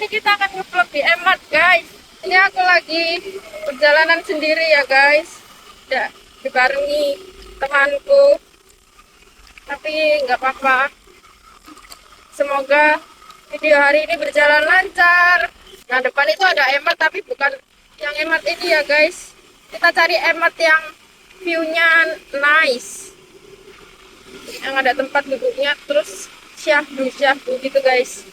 kita akan nge-vlog di Emart guys. Ini aku lagi perjalanan sendiri ya guys, tidak dibarengi temanku, tapi nggak apa-apa. Semoga video hari ini berjalan lancar. Nah, depan itu ada Emart tapi bukan yang Emart ini ya guys. Kita cari Emart yang view-nya nice, yang ada tempat duduknya, terus syahdu gitu guys.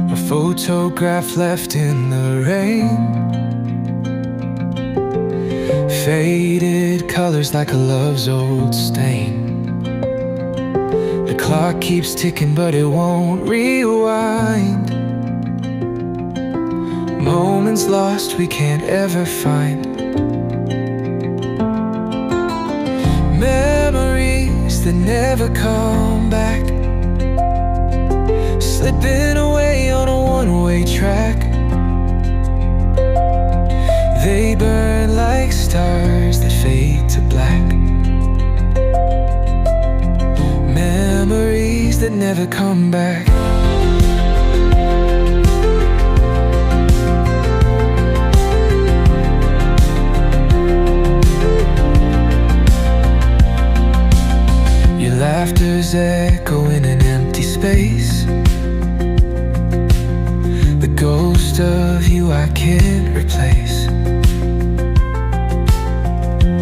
A photograph left in the rain, faded colors like a love's old stain. The clock keeps ticking but it won't rewind. Moments lost we can't ever find. Memories that never come back, slipping away on a one-way track. They burn like stars that fade to black. Memories that never come back. Your laughter's echo in an empty space. The ghost of you I can't replace.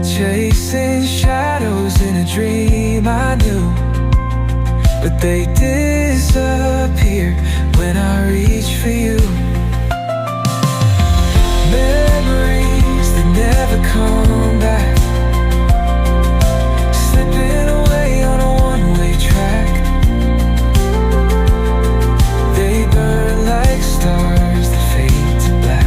Chasing shadows in a dream I knew, but they disappear when I reach for you. Memories that never come back, slipping away on a one-way track. They burn like stars that fade to black.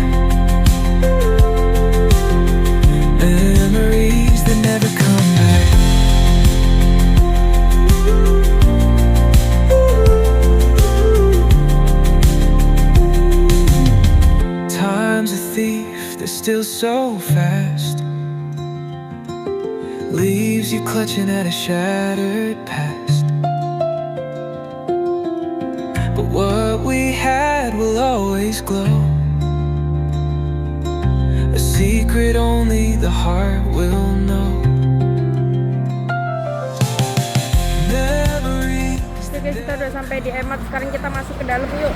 Memories that never come back. Time's a thief, they're still so fast, leaves you clutching at a shattered past. But what we had will always glow, a secret only the heart will know. Memories. Oke guys, kita udah sampai di Emart. Sekarang kita masuk ke dalam yuk.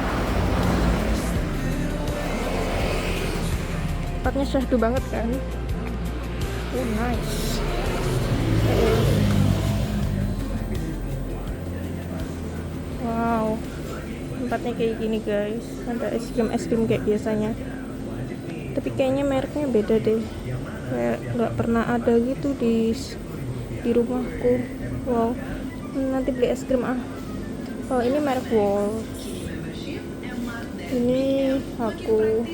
Tempatnya syahdu banget kan. Oh nice. Wow, tempatnya kayak gini guys. Ada es krim kayak biasanya, tapi kayaknya mereknya beda deh. Kayak nggak pernah ada gitu di rumahku. Wow, nanti beli es krim ah. Oh, ini merek Walls. Ini aku.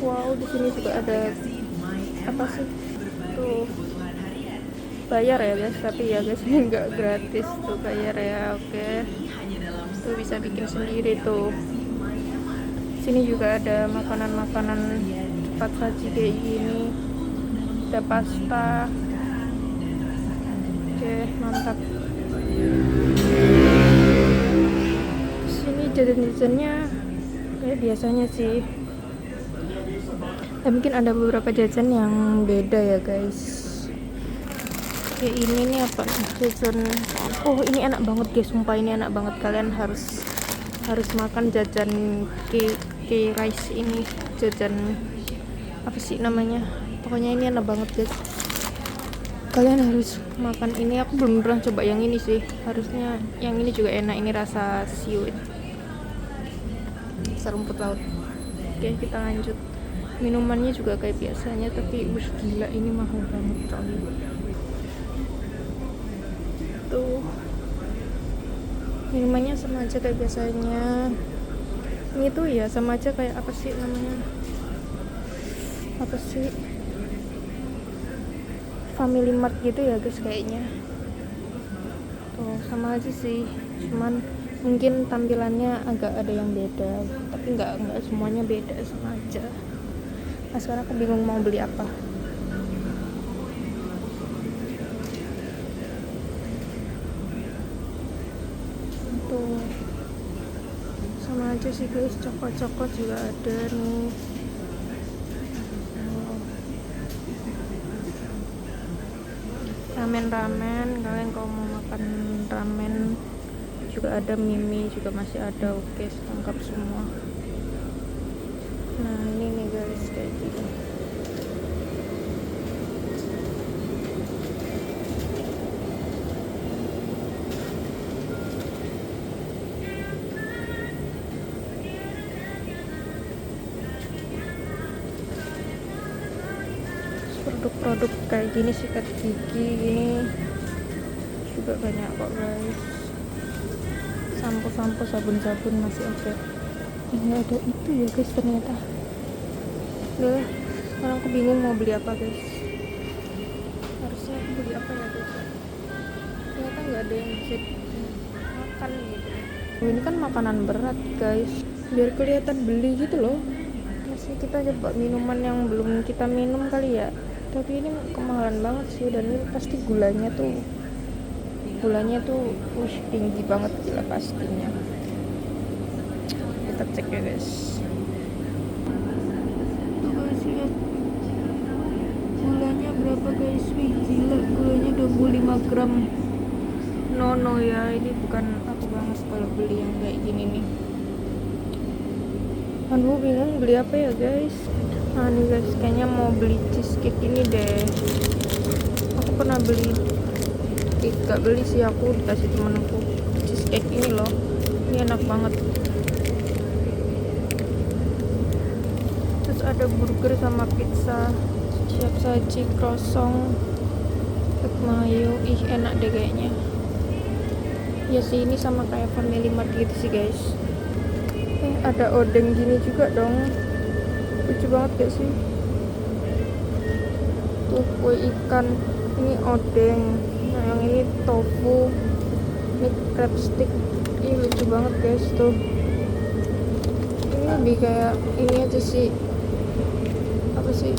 Wow, di sini juga ada apa sih? Tuh bayar ya guys, tapi ya guys ini nggak gratis tuh, bayar ya. Oke, tuh bisa bikin sendiri tuh. Sini juga ada makanan-makanan cepat saji kayak gini, ada pasta. Oke, mantap. Sini jajan-jajannya kayak biasanya sih. Ya, mungkin ada beberapa jajan yang beda ya guys. Kayak ini nih apa nih, jajan. Oh, ini enak banget guys, sumpah ini enak banget. Kalian harus makan jajan K rice ini. Jajan apa sih namanya, pokoknya ini enak banget guys. Kalian harus makan ini. Aku belum pernah coba yang ini sih, harusnya yang ini juga enak. Ini rasa seaweed, rasa rumput laut. Oke, kita lanjut. Minumannya juga kayak biasanya, tapi gila ini mahal banget coy. Tuh, minumannya sama aja kayak biasanya. Ini tuh ya sama aja kayak apa sih namanya, apa sih, Family Mart gitu ya guys kayaknya. Tuh sama aja sih, cuman mungkin tampilannya agak ada yang beda, tapi nggak semuanya beda, sama aja. Nah, sekarang aku bingung mau beli apa. Tuh sama aja sih guys, coklat-coklat juga ada nih. Ramen-ramen, kalian kalau mau makan ramen juga ada, mie juga masih ada. Oke, lengkap semua. Nah ini nih guys, kayak gini. Produk-produk kayak gini, sikat gigi gini juga banyak kok guys. Sampo-sampo, sabun-sabun masih oke. Ini ada itu ya guys ternyata. Udah, sekarang aku bingung mau beli apa guys. Harusnya aku beli apa ya guys? Ternyata nggak ada yang bisa makan gitu. Ini kan makanan berat guys, biar kelihatan beli gitu loh. Masih kita coba minuman yang belum kita minum kali ya. Tapi ini kemahalan banget sih, dan ini pasti gulanya tuh tinggi banget gila pastinya. Kita cek ya guys. Gulanya berapa guys? Wih gila, gulanya 25 gram. No ya, ini bukan aku banget kalau beli yang kayak gini nih. Aduh bingung beli apa ya guys. Nah nih guys, kayaknya mau beli cheesecake ini deh. Aku pernah beli, gak beli sih, aku dikasih temanku cheesecake ini loh. Ini enak banget. Terus ada burger sama pizza siap saji, croissant, egg mayo. Ih enak deh kayaknya. Ya sih, ini sama kayak Family Mart gitu sih guys. Ada odeng gini juga dong, lucu banget gak sih? Tuh kue ikan, ini odeng. Nah yang ini tofu, ini crab stick. Ih lucu banget guys tuh. Ini lebih kayak ini aja sih, apa sih,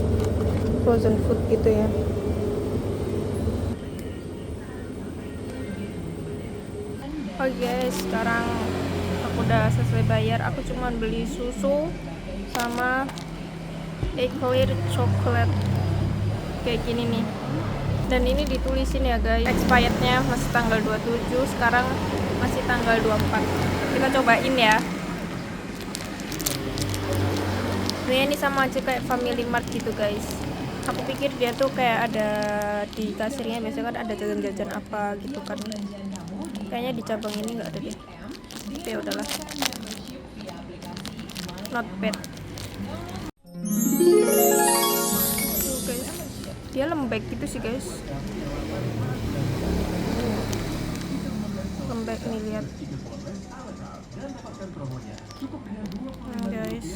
frozen food gitu ya. Oke, sekarang aku udah selesai bayar. Aku cuma beli susu sama eclair coklat kayak gini nih. Dan ini ditulisin ya guys, expirednya masih tanggal 27, sekarang masih tanggal 24. Kita cobain ya. Ini sama aja kayak Family Mart gitu guys. Aku pikir dia tuh kayak ada di kasirnya, biasanya kan ada jajan-jajan apa gitu kan. Kayaknya di cabang ini nggak ada deh. Oke udahlah, not bad. Tuh guys, dia lembek gitu sih guys. Lembek nih, lihat. Guys,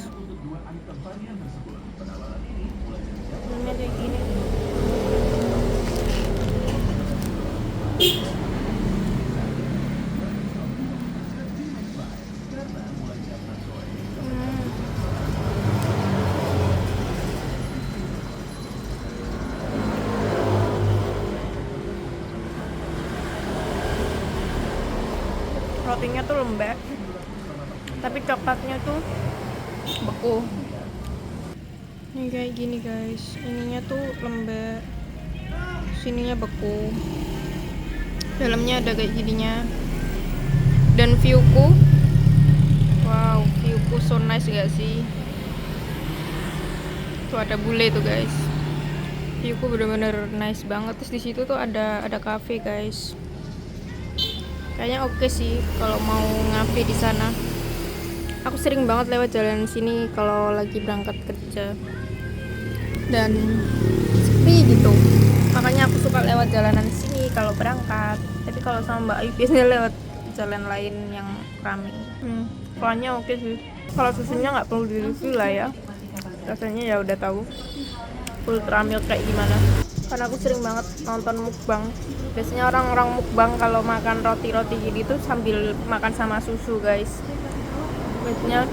ini kayak gini. Rotinya tuh lembek, tapi coklatnya tuh beku. Ini kayak gini guys, ininya tuh lembek, sininya beku, dalamnya ada kayak gininya. Dan viewku, wow, viewku so nice gak sih? Tuh ada bule tuh guys, viewku bener-bener nice banget. Terus di situ tuh ada cafe guys. Kayaknya oke sih kalau mau ngafe di sana. Aku sering banget lewat jalan sini kalau lagi berangkat kerja dan sepi gitu. Makanya aku suka lewat jalanan sini kalau berangkat. Tapi kalau sama Mbak Ayu biasanya lewat jalan lain yang ramai. Soalnya oke sih. Kalau susunya nggak perlu di-review lah ya. Rasanya ya udah tahu. Ultra milk kayak gimana. Karena aku sering banget nonton mukbang. Biasanya orang-orang mukbang kalau makan roti-roti gini tuh sambil makan sama susu guys. Biasanya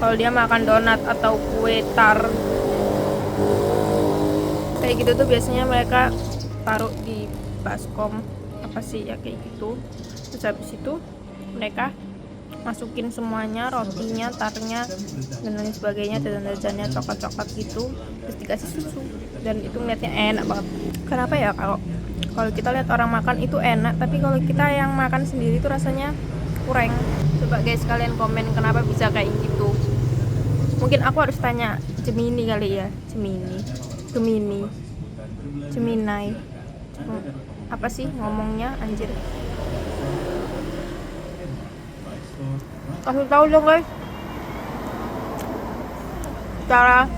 kalau dia makan donat atau kue tar kayak gitu tuh biasanya mereka taruh di baskom apa sih ya kayak gitu. Terus habis itu mereka masukin semuanya, rotinya, tarnya, dan lain sebagainya, jajan-jajannya, coklat-coklat gitu, terus dikasih susu. Dan itu ngeliatnya enak banget. Kenapa ya kalau kita lihat orang makan itu enak, tapi kalau kita yang makan sendiri itu rasanya kurang. Coba guys kalian komen kenapa bisa kayak gitu. Mungkin aku harus tanya Gemini kali ya, Gemini, apa sih ngomongnya anjir. Kasih tahu dong guys cara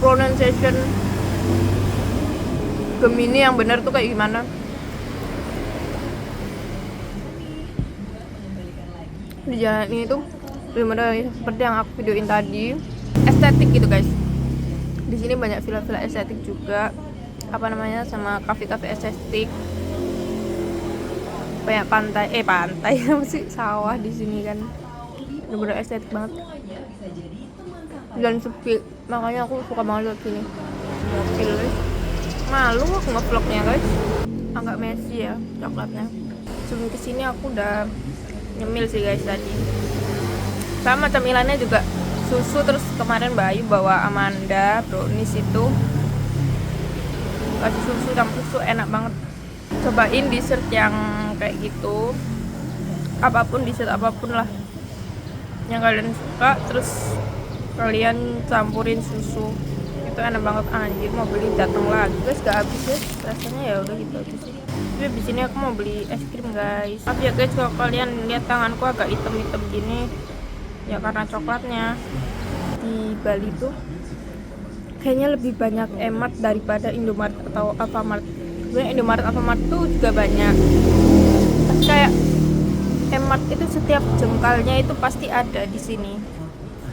pronunciation Gemini yang benar tuh kayak gimana. Di jalan ini tuh bener-bener seperti yang aku videoin tadi, estetik gitu guys. Di sini banyak villa-villa estetik juga, apa namanya, sama kafe-kafe estetik. Banyak pantai apa sih, sawah di sini kan, bener-bener estetik banget dan sepi, makanya aku suka banget lihat sini. Guys, malu aku nge-vlognya guys, agak messy ya coklatnya. Sebelum kesini aku udah nyemil sih guys tadi, sama cemilannya juga susu. Terus kemarin Bayu bawa Amanda brownies itu, kasih susu campur susu, enak banget. Cobain dessert yang kayak gitu, dessert apapun lah yang kalian suka, terus kalian campurin susu, itu enak banget. Anjir, mau beli datang lagi guys, gak habis guys rasanya. Ya udah gitu aja sih. Tapi di sini aku mau beli es krim guys. Tapi ya guys, kalau kalian lihat tanganku agak hitam-hitam gini ya karena coklatnya. Di Bali tuh kayaknya lebih banyak Emart daripada Indomaret atau Alfamart. Sebenarnya Indomaret, Alfamart tuh juga banyak, tapi kayak Emart itu setiap jengkalnya itu pasti ada di sini.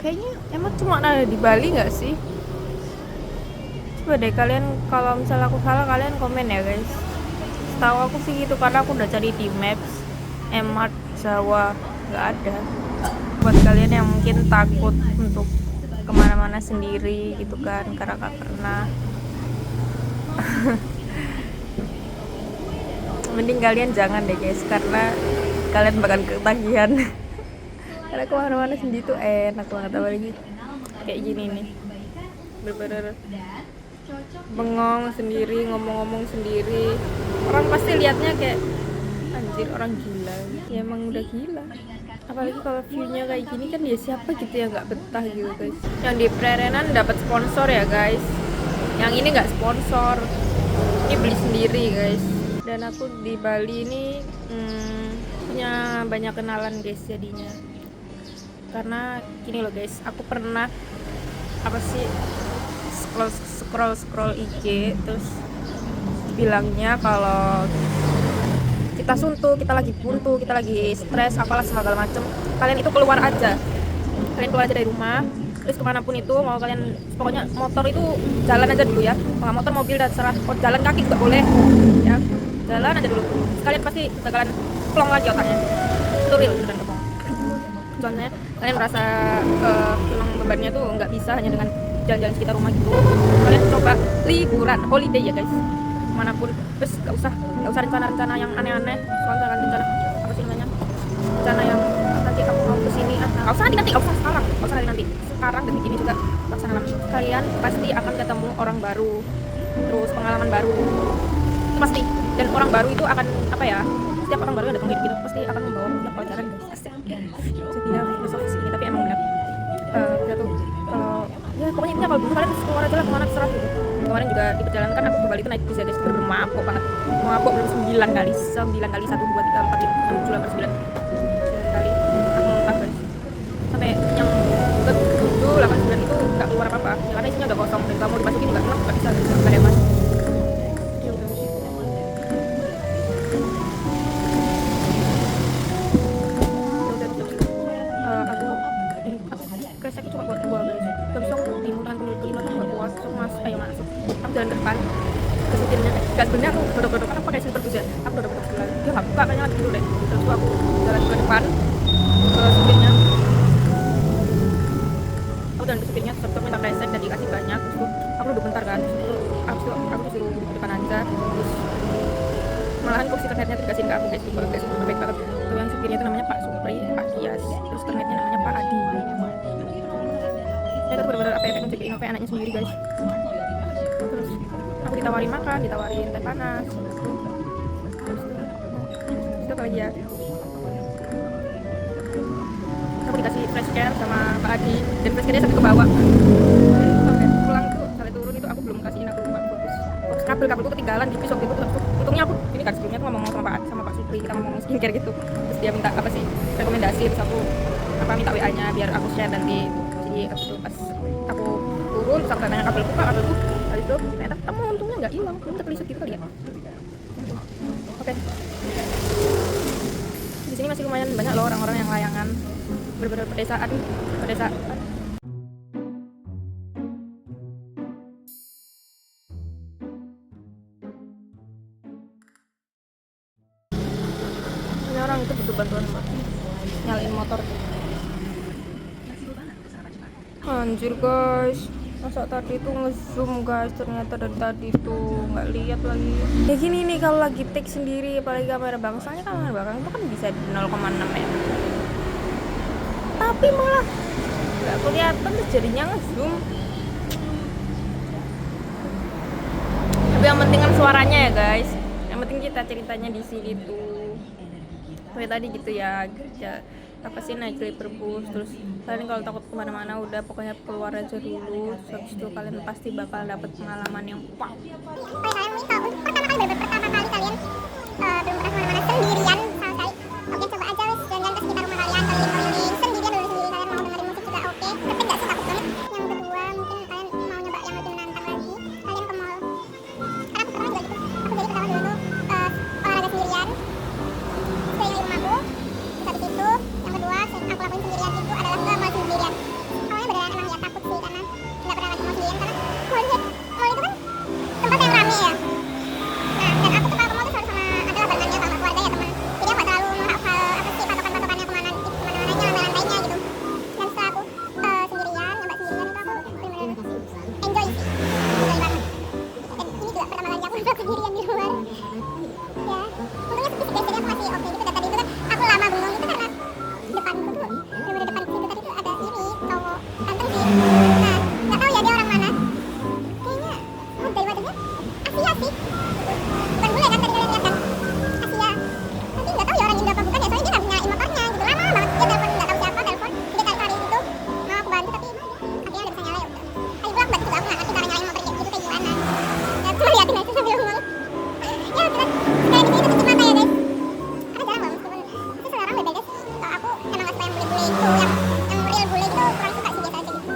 Kayaknya Emart cuma ada di Bali nggak sih? Coba deh kalian, kalau misalnya aku salah kalian komen ya guys. Setahu aku sih gitu, karena aku udah cari di Maps, Emart Jawa nggak ada. Buat kalian yang mungkin takut untuk kemana-mana sendiri gitu kan, karena gak pernah mending kalian jangan deh guys, karena kalian bakal ketagihan. Karena kemana-mana sendiri tuh enak banget, apalagi kayak gini nih, bener-bener bengong sendiri, ngomong-ngomong sendiri, orang pasti liatnya kayak anjir orang gila. Ya emang udah gila, apalagi kalau view-nya kayak gini kan, ya siapa gitu yang nggak betah gitu guys. Yang di Prerenan dapat sponsor ya guys, yang ini nggak sponsor, ini beli sendiri guys. Dan aku di Bali ini punya banyak kenalan guys jadinya, karena gini loh guys, aku pernah scroll IG, terus bilangnya kalau kita suntuk, kita lagi buntu, kita lagi stres, apalah segala macem, kalian itu keluar aja dari rumah, terus kemanapun itu mau kalian, pokoknya motor itu jalan aja dulu ya, mau motor, mobil, dan serah, jalan kaki juga boleh ya, jalan aja dulu, kalian pasti bakalan plong lagi otaknya, itu real dan kepong. Soalnya kalian merasa hilang bebannya tuh nggak bisa hanya dengan jalan-jalan sekitar rumah gitu. Kalian coba liburan, holiday ya guys, manapun, terus nggak usah rencana-rencana yang aneh-aneh. Soalnya rencana apa sih namanya, rencana yang nanti kamu mau kesini, nggak usah nanti, nggak usah sekarang detik ini juga laksanakan. Kalian pasti akan ketemu orang baru, terus pengalaman baru itu pasti, dan orang baru itu akan apa ya, setiap orang baru yang datang ke hidup kita pasti akan membawa banyak pelajaran guys. Jadi filosofis ini, tapi emang benar. Kita tuh kalau ya pokoknya intinya kalau dulu kalian keluar aja lah kemana terserah gitu. Kemarin juga di perjalanan kan aku ke Bali itu naik bis ya guys, bermabok banget, mabok belum 9 kali, 1, 2, 3, 4, 5, 6, 7, 8, 9 kali aku muntah guys, sampai yang ke 7, 8, 9 itu nggak keluar apa-apa ya, karena isinya udah kosong, dan kamu dimasukin juga nggak bisa, nggak ada mas. Ya udah gitu. Aku cuma buat 2 guys, gak bisa aku timuran kelima tuh gak puas, mas ayo masuk, aku jalan ke depan ke supirnya, gak sebenarnya aku dodok-dodok kan aku pakai silver bus ya, aku dodok-dodok sebelah, dia gak buka kayaknya lagi dulu deh, terus aku jalan ke depan ke supirnya, aku jalan ke supirnya, terus aku minta kresek dan dikasih banyak, terus aku duduk bentar kan, terus aku Habis itu aku disuruh ke depan aja, terus malahan kursi ternetnya tuh dikasihin ke aku guys, kalau guys baik banget. Tuh yang supirnya itu namanya Pak Supri, Pak Kias, terus ternetnya namanya Pak Adi. Ya itu benar-benar apa ya, kayak ngecekin apa anaknya sendiri guys. Terus aku ditawarin makan, ditawarin teh panas, terus itu apa lagi ya, aku dikasih flash care sama Pak Adi, dan flash care-nya sampai ke bawah. Sampai pulang tuh, sampai turun itu aku belum kasihin, aku lupa fokus kabelku ketinggalan di bis waktu itu. Untungnya aku ini kan sebelumnya tuh ngomong sama Pak Supri, kita ngomong skincare gitu, terus dia minta apa sih rekomendasi, terus aku minta WA-nya biar aku share nanti. Jadi aku pas aku turun terus aku tanya kabelku, habis itu ternyata kamu untungnya nggak hilang, belum terpelisut gitu kali ya. Oke. Di sini masih lumayan banyak loh orang-orang yang layangan, bener-bener pedesaan. Ini orang itu butuh bantuan buat nyalain motor. Anjir guys, masa tadi tuh ngezoom guys, ternyata dari tadi tuh nggak lihat lagi. Ya gini nih kalau lagi take sendiri, apalagi kamera belakang, soalnya kamera belakang itu kan bisa 0,6 ya, tapi malah nggak kelihatan terus jadinya ngezoom. Tapi yang penting kan suaranya ya guys, yang penting kita ceritanya di sini tuh. Kayak tadi gitu ya, apa sih naik sleeper bus, terus kalian kalau takut kemana-mana udah pokoknya keluar aja dulu, terus habis itu kalian pasti bakal dapet pengalaman yang wow. Kalian nih kalau untuk pertama kali kalian belum pernah kemana-mana sendirian sama sekali, oke coba aja wis jalan-jalan ke sekitar rumah kalian, keliling-keliling sendirian dulu, sendiri kalian mau dengerin musik juga oke, tapi nggak sih takut banget. Yang kedua mungkin kalian mau nyoba yang lebih menantang lagi, kalian ke mall. Karena aku pernah juga gitu, aku jadi pertama dulu tuh olahraga sendirian keliling rumahku. Habis itu yang kedua aku lakuin sendirian itu adalah ke mall sendirian. Awalnya beneran emang ya takut sih, karena nggak pernah lagi mall sendirian, karena mall itu kan tempat yang rame ya. Nah, dan aku tuh kalau ke mall tuh selalu sama adalah barengannya sama keluarga ya teman. Jadi aku nggak terlalu menghafal apa sih patokan-patokannya kemana-mananya, lantai-lantainya gitu. Dan setelah aku sendirian, nyoba sendirian itu aku bener-bener enjoy sih, enjoy banget. Dan ini juga pertama kali aku nyoba sendirian di luar. Ya, untungnya sepi sih guys, jadi aku masih oke gitu. Dan tadi itu kan aku lama bengong itu karena depanku tuh, bener-bener depan situ tadi tuh ada ini cowok ganteng sih. Nah, nggak tahu ya dia orang mana. Kayaknya dari wajahnya Asia sih. Bukan bule kan tadi kalian lihat kan? Asia. Tapi nggak tahu ya orang Indo apa bukan ya, soalnya dia nggak nyalain motornya gitu. Lama banget dia telepon, nggak tahu siapa telepon. Dia cari-cari gitu, mau aku bantu tapi akhirnya nggak bisa nyala ya udah. Lagi pula aku bantu juga, aku nggak ngerti cara nyalain motor kayak gitu kayak gimana. Ya cuma liatin aja sambil ngomong. Ya terus kayak di sini tuh tutup mata ya guys. Ada jarang loh meskipun itu sekarang beda guys. Kalau aku emang nggak suka yang bule-bule itu, yang real bule gitu kurang suka sih, biasa aja gitu.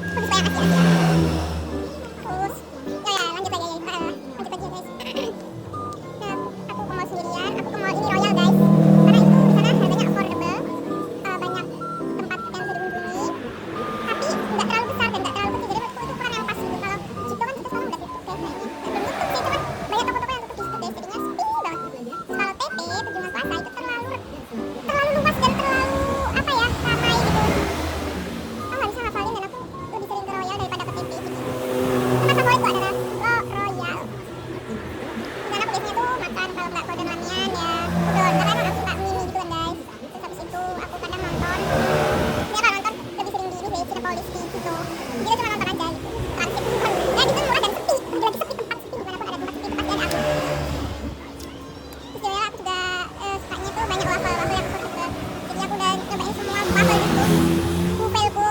Aku suka yang Asia-Asia. Terus ya lanjut aja ya, lanjut aja guys. Nah, aku ke mall sendirian, aku ke mall ini Royal guys, karena itu di sana harganya affordable, banyak tempat yang bisa dikunjungi, tapi nggak terlalu besar dan nggak terlalu kecil, jadi menurutku itu ukuran yang pas gitu. Kalau situ kan kita sekarang udah tutup guys, nah ini belum tutup sih, cuman banyak toko-toko yang tutup di situ guys, jadinya sepi banget. Kalau TP Tunjungan Plaza itu terlalu luas dan terlalu apa ya, ramai gitu. Aku nggak bisa ngapalin dan aku lebih sering ke Royal daripada ke TP sih. Tempat favoritku adalah Royal. Dan aku biasanya tuh makan kalau nggak Gordon Ramyan ya udon, karena emang aku suka mie gitu kan guys. Terus habis itu aku kadang nonton, ya kalau nonton lebih sering di ini sih, Cinepolis di situ. Jadi cuma nonton aja gitu, arsip nonton. Ya di sana murah dan sepi, lagi sepi, tempat sepi, dimanapun ada tempat sepi, tempat yang aku. Terus juga aku juga sukanya tuh banyak waffle yang aku suka. Jadi aku udah nyobain semua waffle gitu, Buvelko,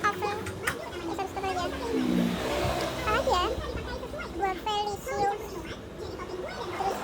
waffle, terus habis itu apa lagi ya? Apa lagi ya? Wafelicious. Terus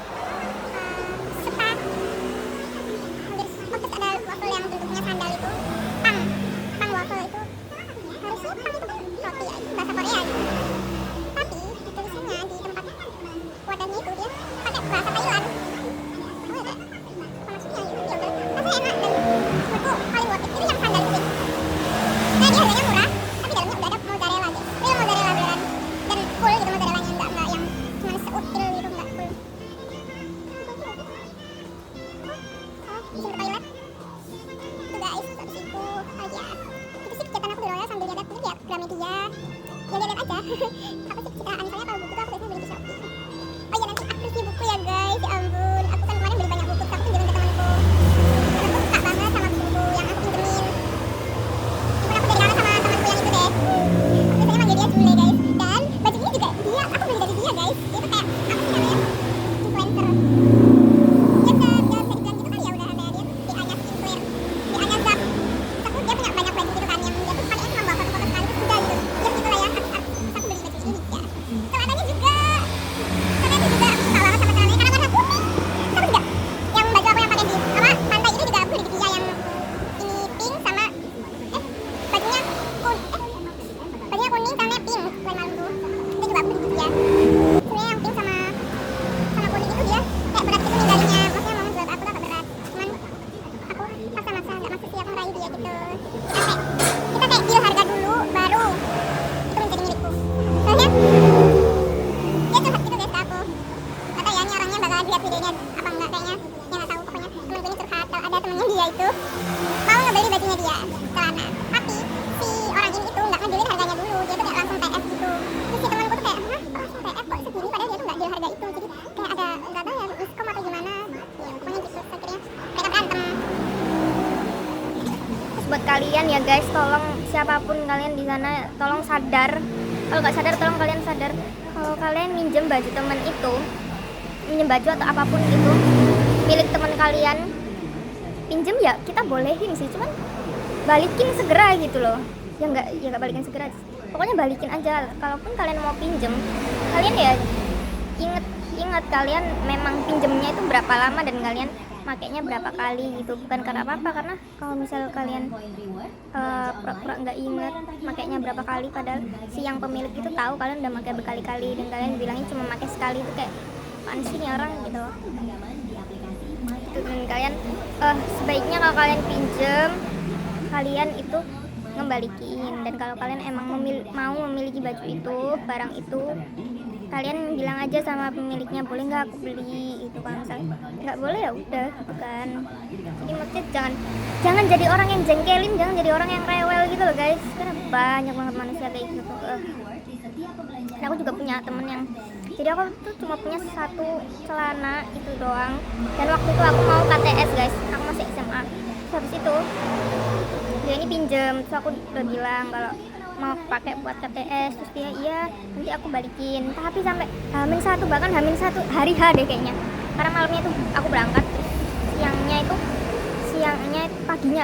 lihat videonya apa enggak, kayaknya ya nggak tahu. Pokoknya temen gue ini curhat kalau ada temennya dia itu mau ngebeli bajunya dia, celana, tapi si orang ini itu nggak ngedealin harganya dulu, dia tuh kayak langsung TF gitu. Terus si temanku tuh kayak, hah langsung TF kok segini, padahal dia tuh nggak deal harga itu. Jadi kayak ada nggak tahu ya miskom atau gimana ya, pokoknya gitu. Akhirnya mereka berantem. Buat kalian ya guys, tolong siapapun kalian di sana, tolong sadar. Kalau nggak sadar, tolong kalian sadar. Kalau kalian minjem baju teman itu, minjem baju atau apapun itu milik teman kalian, pinjem ya kita bolehin sih, cuman balikin segera gitu loh. Ya nggak balikin segera. Pokoknya balikin aja. Kalaupun kalian mau pinjem, kalian ya ingat kalian memang pinjemnya itu berapa lama dan kalian makainya berapa kali gitu, bukan karena apa-apa. Karena kalau misal kalian pura-pura nggak ingat makainya berapa kali, padahal si yang pemilik itu tahu kalian udah pakai berkali-kali dan kalian bilangnya cuma pakai sekali, itu kayak apaan sih nih orang gitu. Dan kalian sebaiknya kalau kalian pinjem, kalian itu ngembalikin. Dan kalau kalian emang mau memiliki baju itu, barang itu, kalian bilang aja sama pemiliknya, boleh nggak aku beli itu. Kalau misalnya nggak boleh ya udah gitu kan. Jadi maksudnya jangan jadi orang yang jengkelin, jangan jadi orang yang rewel gitu loh guys, karena banyak banget manusia kayak gitu. Dan aku juga punya temen yang, jadi aku tuh cuma punya satu celana itu doang, dan waktu itu aku mau KTS guys, aku masih SMA. Terus habis itu dia ini pinjem, terus aku udah bilang kalau mau pakai buat KTS, terus dia iya nanti aku balikin. Tapi sampai H-1, bahkan H-1 hari H deh kayaknya, karena malamnya tuh aku berangkat, terus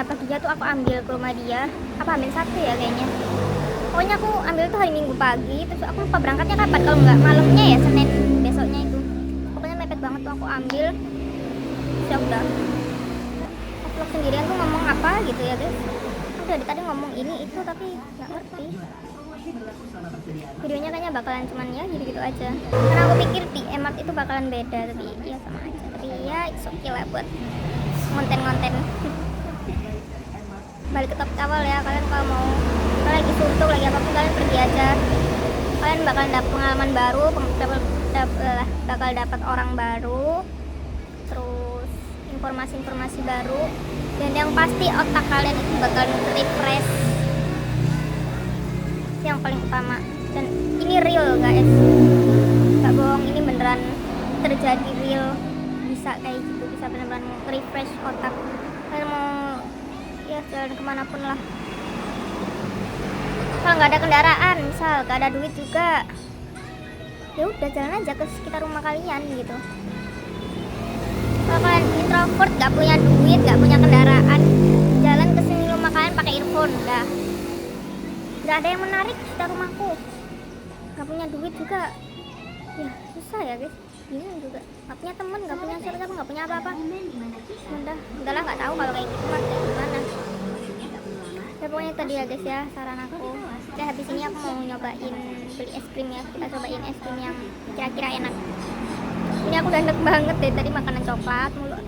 paginya tuh aku ambil ke rumah dia, apa H-1 ya kayaknya. Pokoknya aku ambil tuh hari Minggu pagi, terus aku lupa berangkatnya kapan, kalau nggak malamnya ya Senin besoknya itu. Pokoknya mepet banget tuh aku ambil. Terus ya udah, aku vlog sendirian tuh ngomong apa gitu ya guys. Aku dari tadi ngomong ini itu tapi nggak ngerti. Videonya kayaknya bakalan cuman ya gitu-gitu aja, karena aku pikir di Emart itu bakalan beda, tapi ya sama aja. Tapi ya it's okay lah buat konten-konten. Balik ke topik awal ya, kalian kalau mau, kalian lagi suntuk lagi apapun, kalian pergi aja. Kalian bakalan dapat pengalaman baru, bakal dapat orang baru, terus informasi-informasi baru, dan yang pasti otak kalian itu bakal refresh, yang paling utama. Dan ini real guys, gak bohong, ini beneran terjadi real, bisa kayak gitu, bisa beneran refresh otak. Kalian mau ya jalan kemanapun lah, kalau nggak ada kendaraan, misal nggak ada duit juga, ya udah jalan aja ke sekitar rumah kalian gitu. Kalau kalian introvert, nggak punya duit, nggak punya kendaraan, jalan ke sini rumah kalian pakai earphone, udah nggak ada yang menarik sekitar rumahku. Nggak punya duit juga, ya susah ya guys. Ini juga nggak punya temen, nggak punya siapa-siapa, nggak punya apa-apa. Udahlah, nggak tahu kalau kayak gitu mah kayak gimana. Ya pokoknya tadi ya guys ya saran aku. Oke, habis ini aku mau nyobain beli es krim ya. Kita cobain es krim yang kira-kira enak. Ini aku udah enak banget deh, tadi makanan coklat mulu.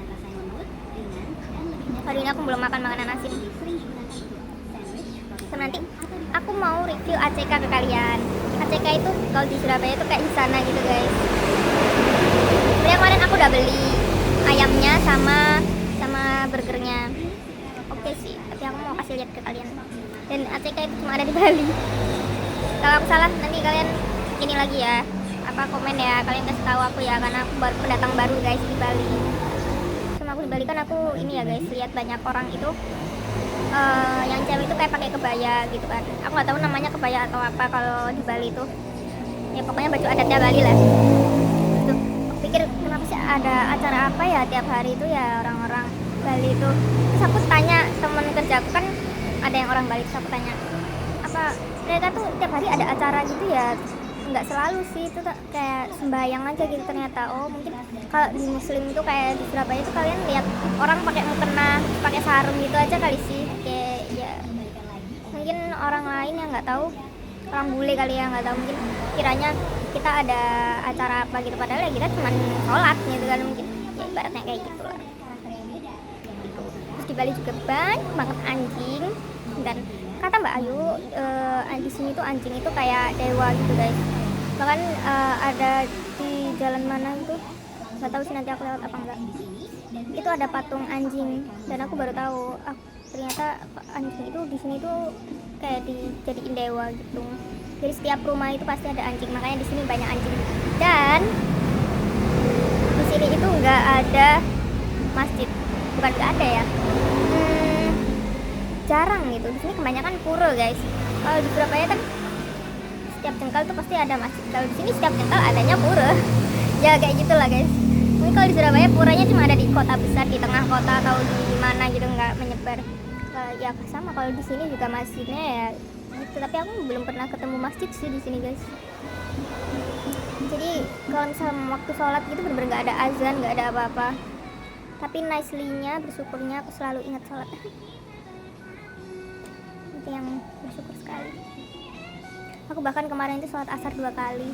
Hari ini aku belum makan makanan asin. So, nanti aku mau review ACK ke kalian. ACK itu kalau di Surabaya itu kayak di sana gitu guys. Sebenarnya kemarin aku udah beli ayamnya sama burgernya. Oke sih, tapi aku mau kasih lihat ke kalian. Dan ACK itu cuma ada di Bali. Kalau aku salah nanti kalian ini lagi ya, apa komen ya, kalian kasih tahu aku ya, karena aku baru pendatang baru guys di Bali. Sama aku di Bali kan aku ini ya guys, lihat banyak orang itu yang cewek itu kayak pakai kebaya gitu kan. Aku nggak tahu namanya kebaya atau apa kalau di Bali itu. Ya pokoknya baju adatnya Bali lah. Tuh, aku pikir kenapa sih ada acara apa ya tiap hari itu ya orang-orang Bali itu. Terus aku tanya temen kerjaku kan ada yang orang Bali, terus aku tanya apa mereka tuh tiap hari ada acara gitu ya. Nggak selalu sih, itu kayak sembahyang aja gitu ternyata. Oh mungkin kalau di muslim itu kayak di Surabaya itu kalian lihat orang pakai mukena, pakai sarung gitu aja kali sih. Kayak ya mungkin orang lain yang nggak tahu, orang bule kali ya nggak tahu, mungkin kiranya kita ada acara apa gitu, padahal ya kita cuma sholat gitu kan, mungkin ya ibaratnya kayak gitu lah. Terus di Bali juga banyak banget anjing, dan kata Mbak Ayu di sini tuh anjing itu kayak dewa gitu guys. Bahkan ada di jalan mana itu nggak tahu sih nanti aku lewat apa enggak. Itu ada patung anjing dan aku baru tahu ternyata anjing itu di sini tuh kayak dijadiin dewa gitu. Jadi setiap rumah itu pasti ada anjing, makanya di sini banyak anjing. Dan di sini itu nggak ada masjid, bukan nggak ada ya, jarang gitu. Di sini kebanyakan pura guys. Kalau di Surabaya kan setiap jengkal tuh pasti ada masjid. Kalau di sini setiap jengkal adanya pura. Ya kayak gitulah guys. Mungkin kalau di Surabaya puranya cuma ada di kota besar, di tengah kota atau di mana gitu, nggak menyebar. Ya sama kalau di sini juga masjidnya ya gitu. Tapi aku belum pernah ketemu masjid sih di sini guys. Jadi kalau misalnya waktu sholat gitu bener-bener nggak ada azan, nggak ada apa-apa. Tapi nicely-nya, bersyukurnya aku selalu ingat sholat. Itu yang bersyukur sekali. Aku bahkan kemarin itu sholat asar 2 kali.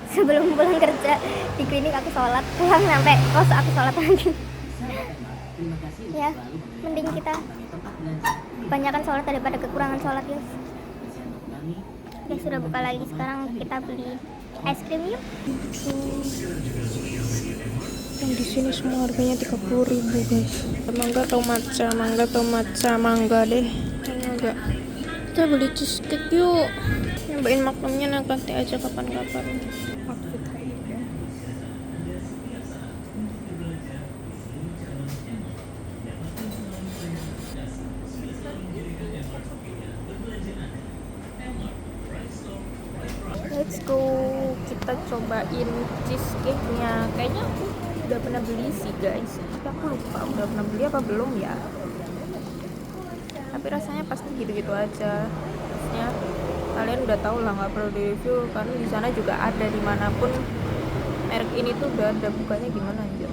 Sebelum pulang kerja di klinik aku sholat, pulang sampai kos aku sholat lagi. Ya, mending kita kebanyakan sholat daripada kekurangan sholat guys. Oke, sudah buka lagi. Sekarang kita beli es krim yuk. Yang di sini semua harganya 30.000 guys. Mangga atau mangga deh. Ini enggak. Kita beli cheesecake yuk. Nyobain maklumnya nanti aja kapan-kapan. Outfit hari ini. Let's go, kita cobain cheesecake-nya. Kayaknya aku udah pernah beli sih guys, tapi aku lupa udah pernah beli apa belum ya. Tapi rasanya pasti gitu-gitu aja. Maksudnya kalian udah tahu lah, nggak perlu di review karena di sana juga ada, dimanapun merek ini tuh udah ada. Bukanya gimana aja.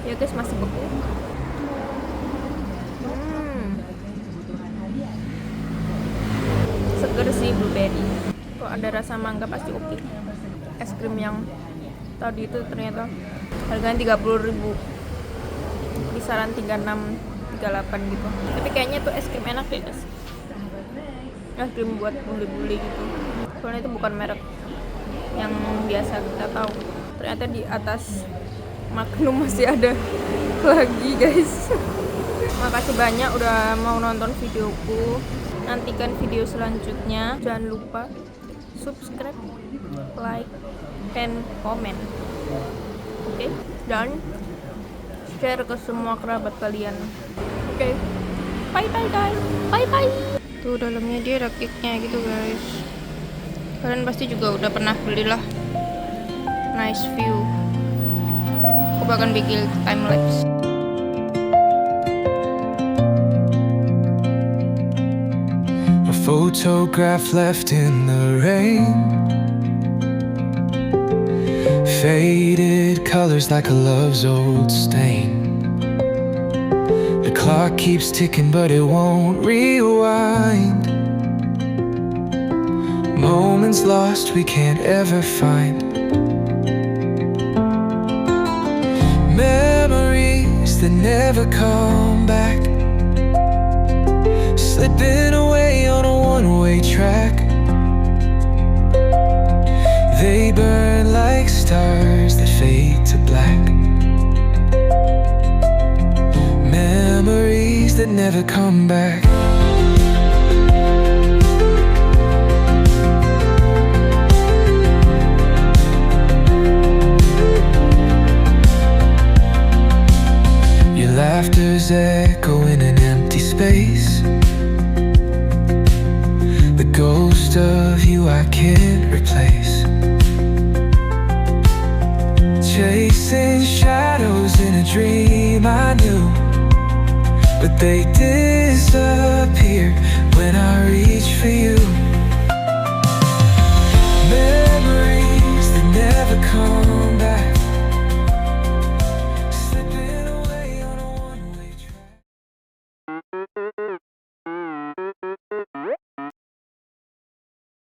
Ya guys, masih beku. Seger sih blueberry. Kok ada rasa mangga pasti oke. Es krim yang tadi itu ternyata harganya 30.000, kisaran 36, 38 gitu. Tapi kayaknya tuh es krim enak deh guys. Es krim buat bule-bule gitu. Soalnya itu bukan merek yang biasa kita tahu. Ternyata di atas Magnum masih ada lagi guys. Makasih banyak udah mau nonton videoku. Nantikan video selanjutnya. Jangan lupa subscribe, like, and comment. Oke? Dan share ke semua kerabat kalian. Oke? Bye bye guys. Bye bye. Tuh dalamnya dia ada cake-nya gitu guys. Kalian pasti juga udah pernah beli lah. Nice view. Aku bahkan bikin time lapse. A photograph left in the rain, faded colors like a love's old stain. The clock keeps ticking but it won't rewind. Moments lost we can't ever find. Memories that never come back, slipping away on a one-way track. They burn like stars that fade to black. Memories that never come back. Laughter's echo in an empty space. The ghost of you I can't replace. Chasing shadows in a dream I knew, but they disappear when I reach for you.